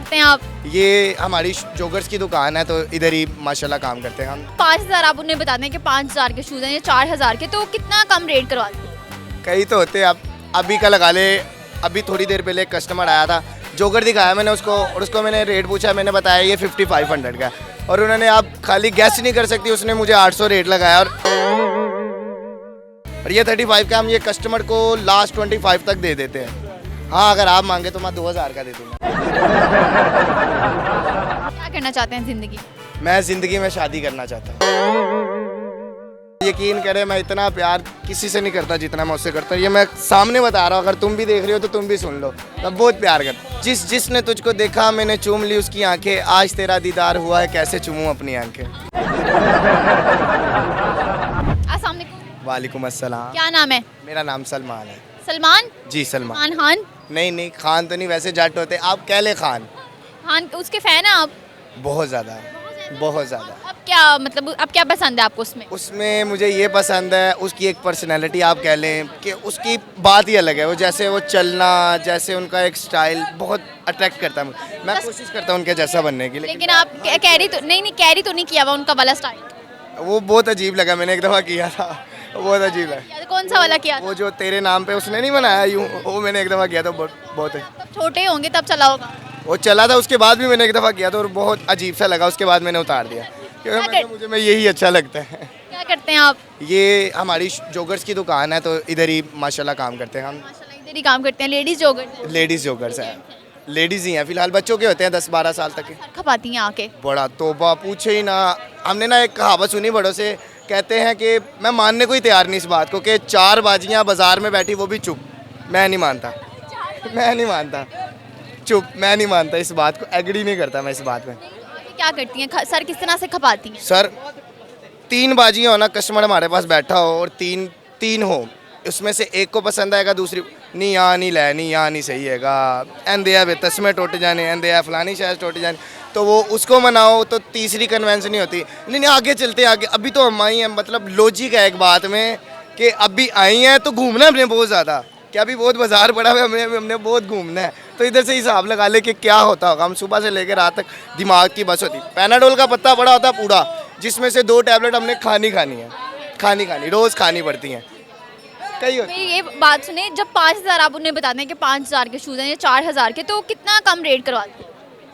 करते हैं आप? ये हमारी जोगर्स की दुकान है, तो इधर ही माशाल्लाह काम करते हैं हम। 5,000 आप उन्हें बता दें कि 5,000 के शूज़ हैं, ये 4,000 के, तो कितना कम रेट करवाते हैं? कई तो होते हैं, अब अभी का लगा ले। अभी थोड़ी देर पहले एक कस्टमर आया था, जोगर दिखाया मैंने उसको, और उसको मैंने रेट पूछा, मैंने बताया ये 5500 का है, और उन्होंने, आप खाली गैस नहीं कर सकती, उसने मुझे 800 रेट लगाया। और ये 35 का हम ये कस्टमर को लास्ट 25 तक दे देते हैं। हाँ, अगर आप मांगे तो मैं 2000 का दे दूँगा। क्या करना चाहते हैं ज़िंदगी? मैं ज़िंदगी में शादी करना चाहता हूँ। यकीन करें, मैं इतना प्यार किसी से नहीं करता जितना मैं उससे करता हूँ। ये मैं सामने बता रहा हूँ, अगर तुम भी देख रही हो तो तुम भी सुन लो। मैं बहुत प्यार करता हूँ। जिसने तुझको देखा मैंने चूम ली उसकी आंखें, आज तेरा दीदार हुआ है कैसे चूमूं अपनी आंखें। अस्सलाम वालेकुम। वालेकुम अस्सलाम। क्या नाम है? मेरा नाम सलमान है। सलमान? जी सलमान। खान खान? नहीं, खान तो नहीं, वैसे जट होते, आप कह ले खान। खान उसके फ़ैन हैं आप? बहुत ज़्यादा, बहुत ज़्यादा। अब क्या मतलब, अब क्या पसंद है आपको उसमें? उसमें मुझे ये पसंद है, उसकी एक पर्सनैलिटी आप कह लें कि उसकी बात ही अलग है। वो जैसे वो चलना, जैसे उनका एक स्टाइल बहुत अट्रैक्ट करता है मुझे। मैं कोशिश करता हूँ उनके जैसा बनने की, लेकिन आप कैरी तो कैरी तो नहीं किया हुआ उनका वाला स्टाइल? वो बहुत अजीब लगा। मैंने एक दफ़ा किया था, वो बहुत अजीब लगा। कौन सा वाला किया था? वो जो तेरे नाम पे उसने नहीं बनाया यूँ, वो मैंने एक दफ़ा किया था, बहुत तब छोटे होंगे तब चला होगा। वो चला था। उसके बाद भी मैंने एक दफ़ा किया था और बहुत अजीब सा लगा। उसके बाद मैंने उतार दिया, क्योंकि मुझे यही अच्छा लगता है। क्या करते हैं आप? ये हमारी जोगर्स की दुकान है, तो इधर ही माशाल्लाह काम करते हैं हम। माशाल्लाह इधर ही काम करते हैं। लेडीज जोगर? लेडीज़ जोगर्स है, लेडीज़ ही हैं फिलहाल। बच्चों के होते हैं 10-12 साल तक के। खपाती हैं आके? बड़ा तोबा, पूछे ही ना। हमने ना एक कहावत सुनी बड़ों से, कहते हैं कि मैं मानने को ही तैयार नहीं इस बात को, कि 4 बाजियाँ बाजार में बैठी वो भी चुप। मैं नहीं मानता, मैं नहीं मानता, चुप। मैं नहीं मानता इस बात को, एग्री नहीं करता मैं इस बात में। क्या करती हैं सर, किस तरह से खपाती हैं? सर 3 बाजियाँ हो ना, कस्टमर हमारे पास बैठा हो और तीन हो, उसमें से एक को पसंद आएगा, दूसरी नहीं, यहाँ नहीं लै, नहीं यहाँ नहीं सही हैगा, एंदे है तस्में टूट जाने, एंदे है फलानी शायद टूट जाने, तो वो उसको मनाओ तो तीसरी कन्वेंस नहीं होती। नहीं, आगे चलते आगे। अभी तो हम आई हैं, मतलब लॉजिक है एक बात में कि अभी आई हैं तो घूमना हमने बहुत ज़्यादा, कि अभी बहुत बाजार पड़ा हुआ है, हमने बहुत घूमना है। तो इधर से हिसाब लगा ले कि क्या होता होगा। हम सुबह से लेकर रात तक दिमाग की बस होती। पैनाडोल का पत्ता बड़ा होता पूरा, जिसमें से 2 टैबलेट हमने खानी है, रोज़ खानी पड़ती हैं। कई होती। मेरी ये बात सुने, जब 5,000 आप उन्हें बता दें कि 5,000 के शूज़ हैं, ये 4,000 के, तो कितना कम रेट करवाते हैं?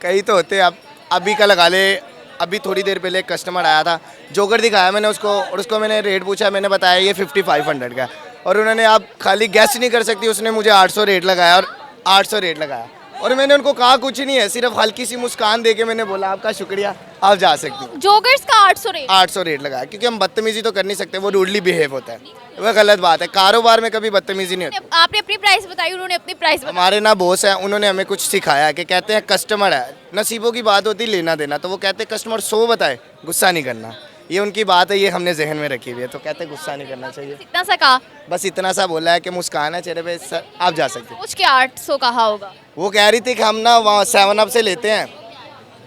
कई तो होते हैं, अब अभी का लगा ले। अभी थोड़ी देर पहले एक कस्टमर आया था, जोगर दिखाया मैंने उसको, और उसको मैंने रेट पूछा, मैंने बताया ये 5500 का है, और उन्होंने, आप खाली गैस नहीं कर सकती, उसने मुझे 800 रेट लगाया, और मैंने उनको कहा कुछ नहीं है, सिर्फ हल्की सी मुस्कान देके मैंने बोला आपका शुक्रिया, आप जा सकती हैं। जोगर्स का 800 रेट? 800 रेट लगाया, क्योंकि हम बदतमीजी तो कर नहीं सकते, वो रूडली बिहेव होता है, वह गलत बात है। कारोबार में कभी बदतमीजी नहीं होती। आपने अपनी प्राइस बताई, उन्होंने अपनी प्राइस बताई। हमारे ना बॉस है, उन्होंने हमें कुछ सिखाया कि कहते हैं कस्टमर है, नसीबों की बात होती लेना देना, तो वो कहते हैं कस्टमर 100 बताए, गुस्सा नहीं करना। ये उनकी बात है, ये हमने जहन में रखी हुई है, तो कहते हैं गुस्सा नहीं करना चाहिए। इतना सा कहा? बस इतना सा बोला है कि मुस्कान है चेहरे पे, सर आप जा सकते हैं। कुछ के 800 कहा होगा? वो कह रही थी कि हम ना वहाँ 7 अप से लेते हैं,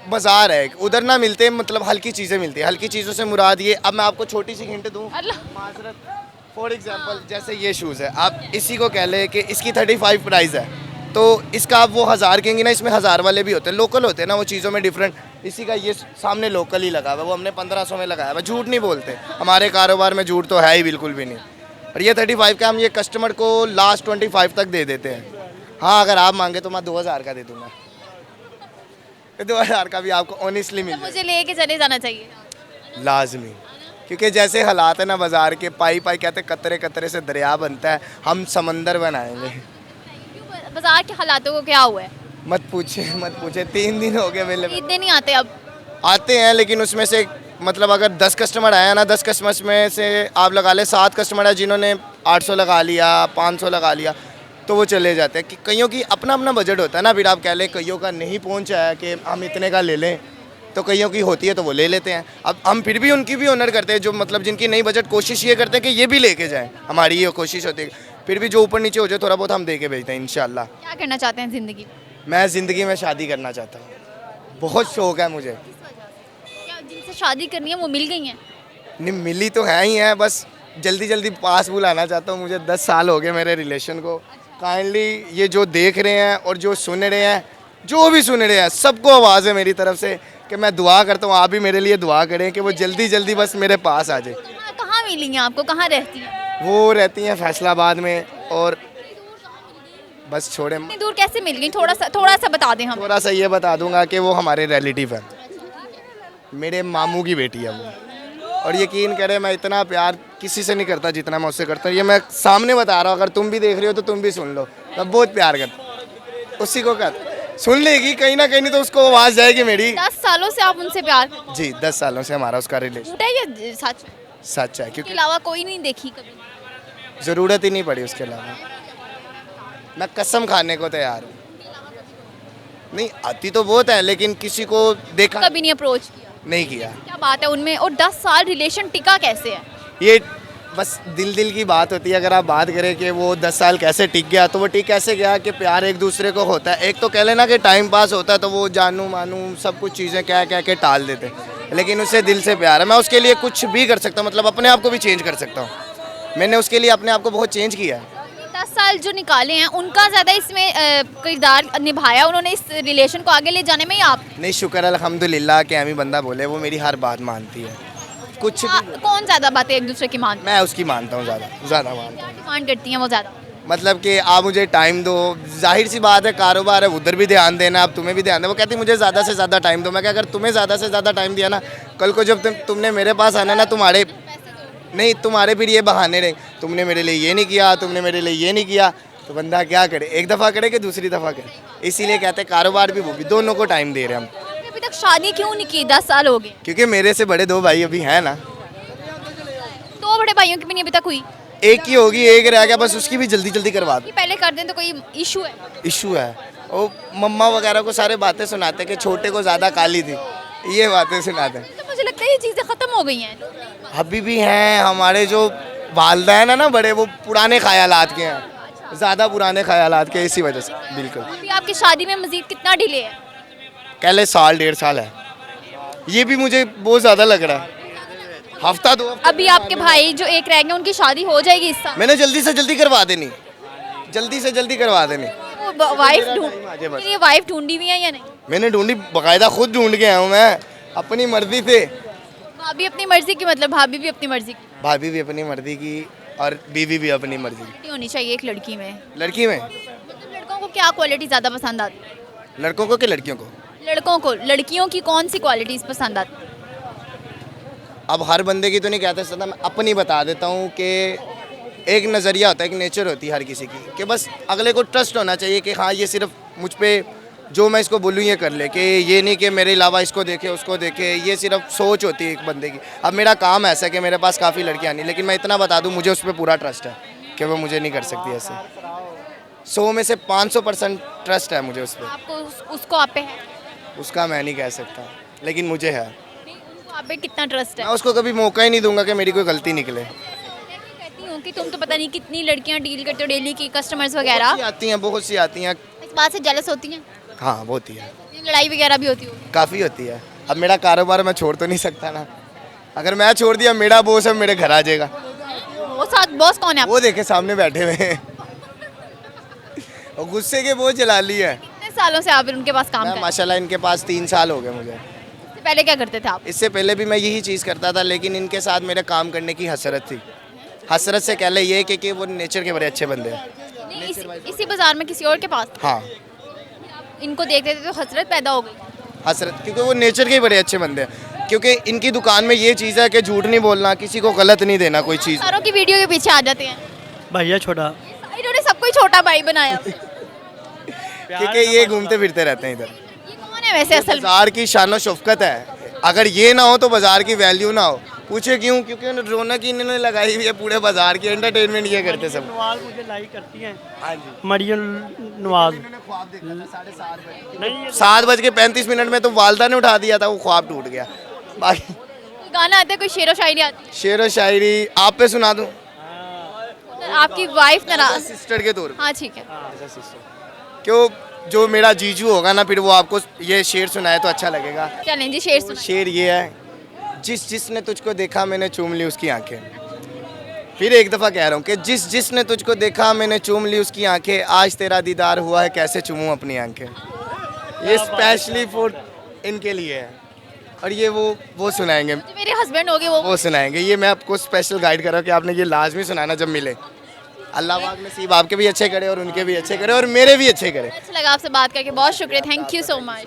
बाजार है उधर ना मिलते हैं, मतलब हल्की चीज़ें मिलती हैं। हल्की चीज़ों से मुराद ये, अब मैं आपको छोटी सी हिंट दूँ, माजरत, फॉर एग्जांपल जैसे ये शूज़ है, आप इसी को कह ले कि इसकी 35 प्राइस है, तो इसका आप वो 1000 कहेंगे ना, इसमें 1000 वाले भी होते हैं, लोकल होते हैं ना वो चीज़ों में डिफरेंट। इसी का ये सामने लोकल ही लगा हुआ है, वो हमने 1500 में लगाया हुआ। झूठ नहीं बोलते, हमारे कारोबार में झूठ तो है ही बिल्कुल भी नहीं। और ये 35 का हम ये कस्टमर को लास्ट 25 तक दे देते हैं। हाँ, अगर आप मांगे तो मैं 2000 का दे दूँगा। 2000 का भी आपको ऑनेस्टली मिल मुझे लेके चले जाना चाहिए लाजमी, क्योंकि जैसे हालात है ना बाजार के, पाई कहते कतरे कतरे से दरिया बनता है, हम समंदर बनाएंगे। बाजार के हालातों को क्या हुआ है? मत पूछे 3 दिन हो गए मेरे। इतने नहीं आते अब? आते हैं, लेकिन उसमें से मतलब अगर 10 कस्टमर आया ना, 10 कस्टमर्स में से आप लगा ले 7 कस्टमर है जिन्होंने 800 लगा लिया, 500 लगा लिया, तो वो चले जाते हैं। कि कईयों की अपना अपना बजट होता है ना, फिर आप कह लें कईयों का नहीं पहुंचा है कि हम इतने का ले लें, तो कईयों की होती है तो वो ले लेते हैं। अब हम फिर भी उनकी भी ऑनर करते हैं, जो मतलब जिनकी नहीं बजट, कोशिश ये करते हैं कि ये भी लेके जाएं, हमारी ये कोशिश होती है। फिर भी जो ऊपर नीचे हो जाए थोड़ा बहुत हम दे के भेजते हैं इंशाल्लाह। क्या करना चाहते हैं ज़िंदगी में? मैं ज़िंदगी में शादी करना चाहता हूँ, बहुत शौक़ है मुझे। क्या जिनसे शादी करनी है वो मिल गई हैं? नहीं, मिली तो है ही है, बस जल्दी पास बुलाना चाहता हूँ। मुझे 10 साल हो गए मेरे रिलेशन को। काइंडली ये जो देख रहे हैं और जो सुन रहे हैं, जो भी सुन रहे हैं सबको आवाज़ है मेरी तरफ से कि मैं दुआ करता हूँ, आप भी मेरे लिए दुआ करें कि वो जल्दी जल्दी बस मेरे पास आ जाए। कहाँ मिली हैं आपको, कहाँ रहती हैं? वो रहती हैं फैसलाबाद में, और बस छोड़े, इतनी दूर कैसे मिल गई? थोड़ा सा बता दें हम। थोड़ा सा ये बता दूंगा कि वो हमारे रिलेटिव हैं, मेरे मामू की बेटी है वो। और यकीन करें मैं इतना प्यार किसी से नहीं करता जितना मैं उससे करता हूँ। ये मैं सामने बता रहा हूँ, अगर तुम भी देख रहे हो तो तुम भी सुन लो, मैं बहुत प्यार करता हूँ उसी को। कर सुन लेगी कहीं ना कहीं, नहीं तो उसको आवाज़ जाएगी मेरी। 10 सालों से आप उनसे प्यार करते जी 10 सालों से हमारा उसका रिलेशन झूठ है या सच? सच है, इसके क्योंकि अलावा कोई नहीं देखी कभी? ज़रूरत ही नहीं पड़ी उसके अलावा। मैं कसम खाने को तैयार हूँ। नहीं आती तो बहुत है, लेकिन किसी को देखा कभी नहीं अप्रोच किया? नहीं किया। क्या बात है उनमें, और 10 साल रिलेशन टिका कैसे है? ये बस दिल की बात होती है। अगर आप बात करें कि वो 10 साल कैसे टिक गया, तो वो टिक कैसे गया कि प्यार एक दूसरे को होता है। एक तो कह लेना कि टाइम पास होता है, तो वो जानू मानू सब कुछ चीज़ें कह के टाल देते, लेकिन उससे दिल से प्यार है। मैं उसके लिए कुछ भी कर सकता हूँ, मतलब अपने आप को भी चेंज कर सकता हूँ। मैंने उसके लिए अपने आप को बहुत चेंज किया है। 10 साल जो निकाले हैं उनका ज़्यादा इसमें किरदार निभाया उन्होंने इस रिलेशन को आगे ले जाने में, या आप? नहीं शुक्र अल्हम्दुलिल्लाह कि अमी बंदा बोले, वो मेरी हर बात मानती है। कुछ भी कौन ज़्यादा बातें एक दूसरे की मानते मैं उसकी मानता हूँ, ज़्यादा मानता हूँ। हैं? डिमांड करती हैं वो ज़्यादा? मतलब कि आप मुझे टाइम दो, जाहिर सी बात है कारोबार है, उधर भी ध्यान देना, आप तुम्हें भी ध्यान देना। वो कहती मुझे ज़्यादा से ज़्यादा टाइम दो। मैं क्या, अगर तुम्हें ज़्यादा से ज़्यादा टाइम दिया ना, कल को जब तुमने मेरे पास आना ना, तुम्हारे फिर ये बहाने रहे, तुमने मेरे लिए ये नहीं किया, तुमने मेरे लिए ये नहीं किया, तो बंदा क्या करे, एक दफ़ा करे कि दूसरी दफ़ा करे। इसीलिए कहते हैं कारोबार भी वो भी, दोनों को टाइम दे रहे हैं हम। अभी तक शादी क्यों नहीं की? 10 साल हो गए। क्योंकि मेरे से बड़े 2 भाई अभी हैं ना। 2 बड़े भाइयों की भी नहीं अभी तक हुई? एक ही होगी, एक रह गया, बस उसकी भी जल्दी जल्दी करवा दो। कि पहले कर दें तो कोई इशू है? इशू है, वो मम्मा वगैरह को सारे बातें सुनाते कि छोटे को ज़्यादा काली थी, ये बातें सुनाते हैं। तो मुझे लगता है ये चीज़ें ख़त्म हो गई हैं। अभी भी हैं हमारे जो वालदैन है ना बड़े, वो पुराने ख्यालात के हैं, ज़्यादा पुराने ख्यालात के, इसी वजह से। बिल्कुल। अभी आपकी शादी में मज़ीद कितना डिले है? कह ले 1.5 साल है, ये भी मुझे बहुत ज़्यादा लग रहा है। हफ्ता 2 हफ्ता अभी आपके भाई जो एक रह गए उनकी शादी हो जाएगी इस साल? मैंने जल्दी से जल्दी करवा देनी, जल्दी से जल्दी करवा देनी। वो वाइफ मेरा टाइम आ जाए बस। ये वाइफ ढूंढी हुई है या नहीं? मैंने ढूंढी, बाकायदा खुद ढूंढ के आया हूँ मैं, अपनी मर्जी से। भाभी अपनी मर्जी की, मतलब भाभी भी अपनी मर्जी की? भाभी भी अपनी मर्जी की और बीवी भी अपनी मर्जी की। क्वालिटी होनी चाहिए एक लड़की में। लड़की में, मतलब लड़कों को क्या क्वालिटी ज़्यादा पसंद आती है? लड़कों को कि लड़कियों को? लड़कों को, लड़कियों की कौन सी क्वालिटीज़ पसंद आती है? अब हर बंदे की तो नहीं कहते सकता, मैं अपनी बता देता हूँ कि एक नज़रिया होता है, एक नेचर होती है हर किसी की, कि बस अगले को ट्रस्ट होना चाहिए कि हाँ ये सिर्फ मुझ पे जो मैं इसको बोलूँ ये कर ले, कि ये नहीं कि मेरे अलावा इसको देखे उसको देखे। ये सिर्फ सोच होती है एक बंदे की। अब मेरा काम ऐसा है कि मेरे पास काफ़ी लड़कियाँ नहीं, लेकिन मैं इतना बता दूँ मुझे उस पर पूरा ट्रस्ट है कि वो मुझे नहीं कर सकती ऐसे। 100 में से 500% ट्रस्ट है मुझे उस पर। आपको उसको आप पे है? उसका मैं नहीं कह सकता, लेकिन मुझे है। नहीं, उनको आप पे कितना ट्रस्ट है? मैं उसको कभी मौका ही नहीं दूंगा कि मेरी कोई गलती निकले। कहती हूँ कि तुम तो पता नहीं कितनी लड़कियाँ डील करते हो डेली की, कस्टमर्स वगैरह, आती हैं, बहुत सी आती हैं। इस बात से जेलस होती हैं? हाँ होती है, लड़ाई वगैरह भी होती होगी? काफ़ी होती है। अब मेरा कारोबार मैं छोड़ तो नहीं सकता ना, अगर मैं छोड़ दिया मेरा बॉस है मेरे घर आ जाएगा। बॉस कौन है आपका? वो देखे सामने बैठे हुए हैं और गुस्से के बहुत जला ली है। कितने सालों से आप उनके पास काम कर मैं रहे हैं? माशाल्लाह इनके पास 3 साल हो गए मुझे। इससे पहले क्या करते थे आप? इससे पहले भी मैं यही चीज़ करता था, लेकिन इनके साथ मेरे काम करने की हसरत थी। हसरत से कह ले ये कि वो नेचर के बड़े अच्छे बंदे हैं। नहीं, इसी बाजार में किसी और के पास हाँ इनको देखते थे तो हसरत पैदा हो गई? हसरत, क्योंकि वो नेचर के ही बड़े अच्छे बंदे हैं। क्योंकि इनकी दुकान में ये चीज़ है कि झूठ नहीं बोलना, किसी को गलत नहीं देना कोई चीज़। सारों की वीडियो के पीछे आ जाते हैं। भैया छोटा, इन्होंने सबको ही छोटा भाई बनाया। ये क्योंकि ये घूमते फिरते रहते हैं इधर। कौन है वैसे असल में? बाजार की शान शौकत है, अगर ये ना हो तो बाजार की वैल्यू ना हो। पूछे क्यों? क्योंकि रौनक इन्होंने लगाई हुई है पूरे बाजार की, एंटरटेनमेंट ये करते सब। नवाज मुझे लाइक करती हैं। हाँ जी, मरियम नवाज। ख्वाब देखा था 7:30 नहीं ये 7:35 में तो वालदा ने उठा दिया था, वो ख्वाब टूट गया। बाकी कोई गाना आता है, कोई शेरो शायरी आती शेर व शायरी आप पे सुना दूं? है? आपकी वाइफ नाराज? सिस्टर के तौर हाँ ठीक है। पे क्यों, जो मेरा जीजू होगा ना फिर वो आपको ये शेर सुनाए तो अच्छा लगेगा। चलें जी, शेर सुनाइए। शेर ये है, जिसने तुझको देखा मैंने चूम ली उसकी आंखें। फिर एक दफ़ा कह रहा हूँ कि जिसने तुझको देखा मैंने चूम ली उसकी आंखें, आज तेरा दीदार हुआ है कैसे चूमूं अपनी आंखें। ये स्पेशली फॉर इनके लिए है और ये वो सुनाएंगे, जो मेरे हस्बैंड होंगे वो सुनाएंगे। ये मैं आपको स्पेशल गाइड कर रहा हूँ कि आपने ये लाजमी सुनाना जब मिले। अल्लाह पाक नसीब आपके भी अच्छे करे और उनके भी अच्छे करे और मेरे भी अच्छे करे। अच्छा लगा आपसे बात करके, बहुत शुक्रिया, थैंक यू सो मच।